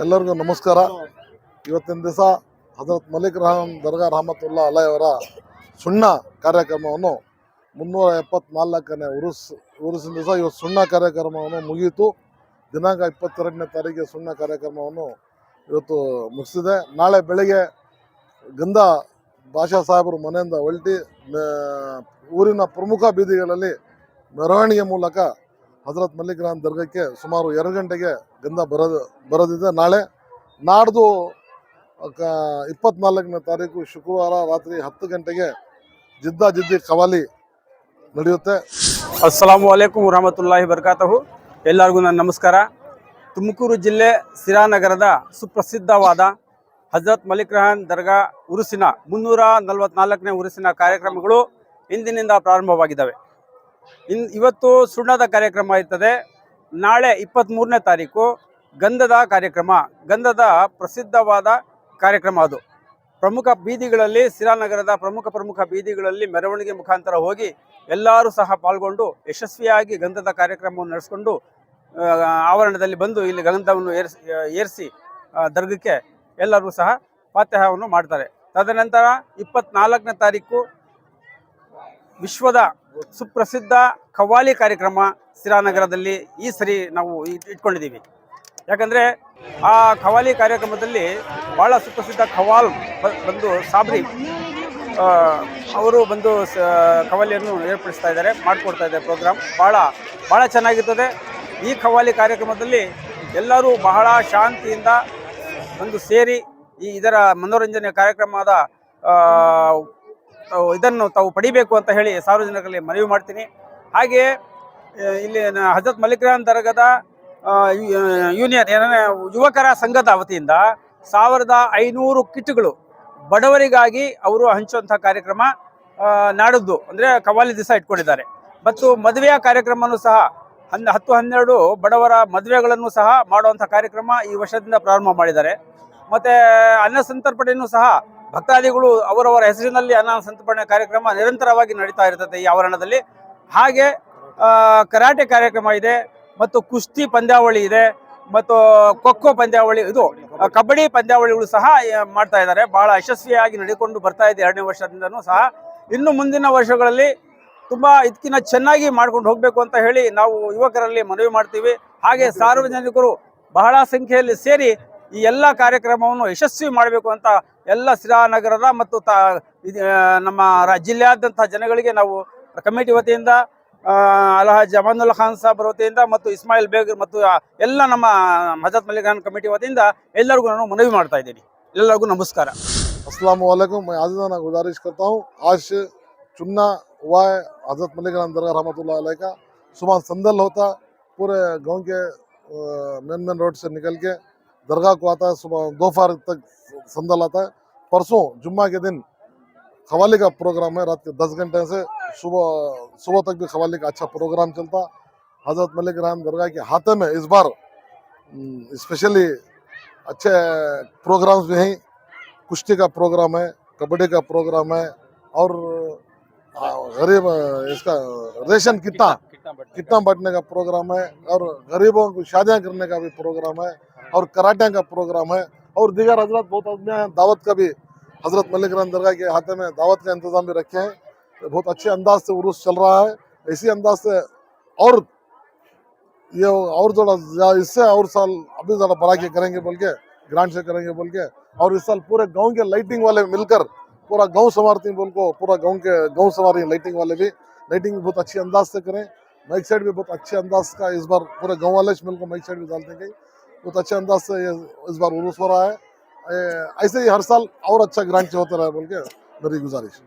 ಎಲ್ಲರಿಗೂ ನಮಸ್ಕಾರ. ಇವತ್ತಿನ ದಿವಸ ಹಜರತ್ ಮಲಿಕ್ ರಹಮಾನ್ ದರ್ಗಾ ರಹಮತುಲ್ಲಾ ಅಲೈ ಅವರ ಸುಣ್ಣ ಕಾರ್ಯಕ್ರಮವನ್ನು 374ನೇ ಉರುಸಿನ ದಿವಸ ಇವತ್ತು ಸುಣ್ಣ ಕಾರ್ಯಕ್ರಮವನ್ನು ಮುಗಿಯಿತು. ದಿನಾಂಕ 22ನೇ ತಾರೀಕಿಗೆ ಸುಣ್ಣ ಕಾರ್ಯಕ್ರಮವನ್ನು ಇವತ್ತು ಮುಗಿಸಿದೆ. ನಾಳೆ ಬೆಳಗ್ಗೆ ಗಂಧ ಬಾಷಾ ಸಾಹೇಬರು ಮನೆಯಿಂದ ಹೊರಟಿ ಊರಿನ ಪ್ರಮುಖ ಬೀದಿಗಳಲ್ಲಿ ಮೆರವಣಿಗೆ ಮೂಲಕ ಹಜರತ್ ಮಲಿಕ್ ರಹಮಾನ್ ದರ್ಗಾಕ್ಕೆ ಸುಮಾರು 2 ಗಂಟೆಗೆ ಗಂಧ ಬರೋದಿದೆ. ನಾಡ್ದು 24ನೇ ತಾರೀಕು ಶುಕ್ರವಾರ ರಾತ್ರಿ 10 ಗಂಟೆಗೆ ಜಿದ್ದಿ ಖವಾಲಿ ನಡೆಯುತ್ತೆ. ಅಸ್ಸಲಾಮು ಅಲೈಕುಂ ವರಹಮತುಲ್ಲಾಹಿ ಬರ್ಕಾತಹು. ಎಲ್ಲರಿಗೂ ನನ್ನ ನಮಸ್ಕಾರ. ತುಮಕೂರು ಜಿಲ್ಲೆ ಸಿರಾನಗರದ ಸುಪ್ರಸಿದ್ಧವಾದ ಹಜರತ್ ಮಲಿಕ್ ರಹಮಾನ್ ದರ್ಗಾ ಉರುಸಿನ 344ನೇ ಉರುಸಿನ ಕಾರ್ಯಕ್ರಮಗಳು ಇಂದಿನಿಂದ ಪ್ರಾರಂಭವಾಗಿದ್ದಾವೆ. ಇವತ್ತು ಸುಣ್ಣದ ಕಾರ್ಯಕ್ರಮ ಇರ್ತದೆ. ನಾಳೆ 23ನೇ ತಾರೀಕು ಗಂಧದ ಕಾರ್ಯಕ್ರಮ. ಗಂಧದ ಪ್ರಸಿದ್ಧವಾದ ಕಾರ್ಯಕ್ರಮ ಅದು. ಪ್ರಮುಖ ಬೀದಿಗಳಲ್ಲಿ, ಸಿರಾನಗರದ ಪ್ರಮುಖ ಬೀದಿಗಳಲ್ಲಿ ಮೆರವಣಿಗೆ ಮುಖಾಂತರ ಹೋಗಿ ಎಲ್ಲರೂ ಸಹ ಪಾಲ್ಗೊಂಡು ಯಶಸ್ವಿಯಾಗಿ ಗಂಧದ ಕಾರ್ಯಕ್ರಮವನ್ನು ನಡೆಸಿಕೊಂಡು ಆವರಣದಲ್ಲಿ ಬಂದು ಇಲ್ಲಿ ಗಂಧವನ್ನು ಏರಿಸಿ ದರ್ಗಕ್ಕೆ ಎಲ್ಲರೂ ಸಹ ಫಾತಿಹಾವನ್ನು ಮಾಡ್ತಾರೆ. ತದನಂತರ 24ನೇ ತಾರೀಕು ವಿಶ್ವದ ಸುಪ್ರಸಿದ್ಧ ಖವಾಲಿ ಕಾರ್ಯಕ್ರಮ ಸಿರಾನಗರದಲ್ಲಿ ಈ ಸರಿ ನಾವು ಇಟ್ಕೊಂಡಿದ್ದೀವಿ. ಯಾಕಂದರೆ ಆ ಖವಾಲಿ ಕಾರ್ಯಕ್ರಮದಲ್ಲಿ ಭಾಳ ಸುಪ್ರಸಿದ್ಧ ಖವಾಲ್ ಬಂದು ಸಾಬ್ರಿ ಅವರು ಬಂದು ಖವಾಲಿಯನ್ನು ಏರ್ಪಡಿಸ್ತಾ ಇದ್ದಾರೆ, ಮಾಡಿಕೊಡ್ತಾ ಇದ್ದಾರೆ. ಪ್ರೋಗ್ರಾಮ್ ಭಾಳ ಚೆನ್ನಾಗಿರ್ತದೆ. ಈ ಖವಾಲಿ ಕಾರ್ಯಕ್ರಮದಲ್ಲಿ ಎಲ್ಲರೂ ಬಹಳ ಶಾಂತಿಯಿಂದ ಬಂದು ಸೇರಿ ಇದರ ಮನೋರಂಜನೆ ಕಾರ್ಯಕ್ರಮದ ಇದನ್ನು ತಾವು ಪಡಿಬೇಕು ಅಂತ ಹೇಳಿ ಸಾರ್ವಜನಿಕರಲ್ಲಿ ಮನವಿ ಮಾಡ್ತೀನಿ. ಹಾಗೆಯೇ ಇಲ್ಲಿ ಹಜರತ್ ಮಲಿಕ್ ರಹಮಾನ್ ದರ್ಗಾದ ಯೂನಿಯನ್ ಯುವಕರ ಸಂಘದ ವತಿಯಿಂದ 1500 ಕಿಟ್ಗಳು ಬಡವರಿಗಾಗಿ ಅವರು ಹಂಚುವಂಥ ಕಾರ್ಯಕ್ರಮ ನಾಡಿದ್ದು ಅಂದರೆ ಖವಾಲಿ ದಿವಸ ಇಟ್ಕೊಂಡಿದ್ದಾರೆ. ಮತ್ತು ಮದುವೆಯ ಕಾರ್ಯಕ್ರಮನೂ ಸಹ 10-12 ಬಡವರ ಮದುವೆಗಳನ್ನು ಸಹ ಮಾಡುವಂಥ ಕಾರ್ಯಕ್ರಮ ಈ ವರ್ಷದಿಂದ ಪ್ರಾರಂಭ ಮಾಡಿದ್ದಾರೆ. ಮತ್ತು ಅನ್ನ ಸಂತರ್ಪಣೆಯೂ ಸಹ ಭಕ್ತಾದಿಗಳು ಅವರವರ ಹೆಸರಿನಲ್ಲಿ ಅನ್ನ ಸಂತರ್ಪಣೆ ಕಾರ್ಯಕ್ರಮ ನಿರಂತರವಾಗಿ ನಡೀತಾ ಇರ್ತದೆ ಈ ಆವರಣದಲ್ಲಿ. ಹಾಗೆ ಕರಾಟೆ ಕಾರ್ಯಕ್ರಮ ಇದೆ, ಮತ್ತು ಕುಸ್ತಿ ಪಂದ್ಯಾವಳಿ ಇದೆ, ಮತ್ತು ಖೋಖೋ ಪಂದ್ಯಾವಳಿ, ಇದು ಕಬಡ್ಡಿ ಪಂದ್ಯಾವಳಿಗಳು ಸಹ ಮಾಡ್ತಾ ಇದ್ದಾರೆ. ಭಾಳ ಯಶಸ್ವಿಯಾಗಿ ನಡೆದುಕೊಂಡು ಬರ್ತಾ ಇದೆ 2ನೇ ವರ್ಷದಿಂದನೂ ಸಹ. ಇನ್ನು ಮುಂದಿನ ವರ್ಷಗಳಲ್ಲಿ ತುಂಬ ಇದಕ್ಕಿಂತ ಚೆನ್ನಾಗಿ ಮಾಡ್ಕೊಂಡು ಹೋಗಬೇಕು ಅಂತ ಹೇಳಿ ನಾವು ಯುವಕರಲ್ಲಿ ಮನವಿ ಮಾಡ್ತೀವಿ. ಹಾಗೆ ಸಾರ್ವಜನಿಕರು ಬಹಳ ಸಂಖ್ಯೆಯಲ್ಲಿ ಸೇರಿ ಈ ಎಲ್ಲ ಕಾರ್ಯಕ್ರಮವನ್ನು ಯಶಸ್ವಿ ಮಾಡಬೇಕು ಅಂತ ಎಲ್ಲ ಸಿರಾನಗರದ ಮತ್ತು ನಮ್ಮ ಜಿಲ್ಲೆಯಾದ್ಯಂಥ ಜನಗಳಿಗೆ ನಾವು ಕಮಿಟಿ ವತಿಯಿಂದ ಅಲ್ಹಾಜ್ ಅಮಾನುಲ್ಲಾ ಖಾನ್ ಸಾಹಬ್ ವತಿಯಿಂದ ಮತ್ತು ಇಸ್ಮಾಯಿಲ್ ಬೇಗ್ ಮತ್ತು ಎಲ್ಲ ನಮ್ಮ ಹಜರತ್ ಮಲಿಕ್ ರಹಮಾನ್ ಕಮಿಟಿ ವತಿಯಿಂದ ಎಲ್ಲರಿಗೂ ನಾನು ಮನವಿ ಮಾಡ್ತಾ ಇದ್ದೀನಿ. ಎಲ್ಲರಿಗೂ ನಮಸ್ಕಾರ. अस्सलाम वालेकुम. मैं आज़िज़ाना गुजारिश करता हूँ, आज चुन्ना हुआ है हजरत मलिक रहमान दरगाह रहमतुल्लाह अलैह का. सुबह संदल होता पूरे गांव के मेन रोड से निकल के दरगाह को आता है. सुबह दोपहर तक संदल आता है. परसों जुम्मा के दिन खवाली का प्रोग्राम है. रात के 10 घंटे से सुबह तक भी खवाली का अच्छा प्रोग्राम चलता. हजरत मलिक रहमान दरगाह के हाथे में इस बार स्पेशली अच्छे प्रोग्राम्स भी हैं. कुश्ती का प्रोग्राम है, कबड्डी का प्रोग्राम है, और गरीब इसका रेशन कितना बांटने का प्रोग्राम है, और गरीबों को शादियाँ करने का भी प्रोग्राम है, और कराटे का प्रोग्राम है, और दीगर हजरत बहुत आदमी हैं. दावत का भी हजरत मलिक रहमान दरगाह के हाथे में दावत का इंतजाम भी रखे हैं. बहुत अच्छे अंदाज से उर्स चल रहा है. इसी अंदाज से और थोड़ा इससे और साल अभी ज़्यादा बढ़ा के करेंगे बोल के, ग्रांड से करेंगे बोल के. और इस साल पूरे गांव के लाइटिंग वाले मिलकर पूरा गांव संवारती बोल को, पूरा गांव संवारी लाइटिंग वाले भी लाइटिंग बहुत अच्छी अंदाज से करें. माइक सेट भी बहुत अच्छे अंदाज का इस बार पूरे गांव वाले मिल को माइक सेट भी डालते गए. बहुत अच्छे अंदाज से ये इस बार उर्स हो रहा है. ऐसे ही हर साल और अच्छा ग्रांड से होता रहा बोल के मेरी गुजारिश.